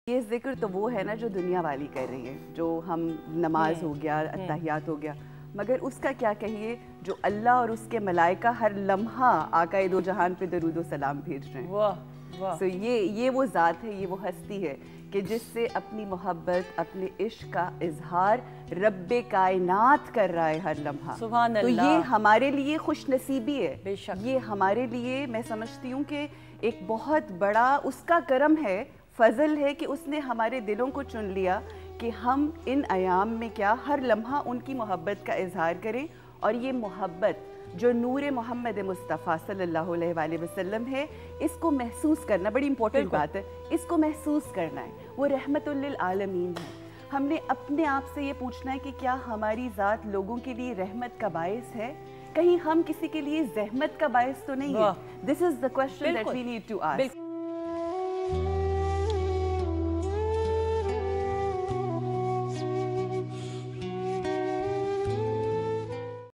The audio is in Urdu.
یہ ذکر تو وہ ہے نا جو دنیا والی کر رہی ہے، جو ہم نماز ہو گیا، اتحیات ہو گیا، مگر اس کا کیا کہیے جو اللہ اور اس کے ملائکہ ہر لمحہ آقا دو جہان پہ درود و سلام بھیج رہے ہیں۔ واہ واہ، سو یہ وہ ذات ہے، یہ وہ ہستی ہے کہ جس سے اپنی محبت، اپنے عشق کا اظہار رب کائنات کر رہا ہے ہر لمحہ۔ سبحان تو اللہ، یہ ہمارے لیے خوش نصیبی ہے، بے شک، یہ ہمارے لیے میں سمجھتی ہوں کہ ایک بہت بڑا اس کا کرم ہے، فضل ہے کہ اس نے ہمارے دلوں کو چن لیا کہ ہم ان ایام میں کیا ہر لمحہ ان کی محبت کا اظہار کریں، اور یہ محبت جو نور محمد مصطفیٰ صلی اللہ علیہ وآلہ وسلم ہے، اس کو محسوس کرنا بڑی امپورٹنٹ بات ہے، اس کو محسوس کرنا ہے، وہ رحمت للعالمین ہے۔ ہم نے اپنے آپ سے یہ پوچھنا ہے کہ کیا ہماری ذات لوگوں کے لیے رحمت کا باعث ہے؟ کہیں ہم کسی کے لیے زحمت کا باعث تو نہیں ہے؟ This is the question that we need to ask.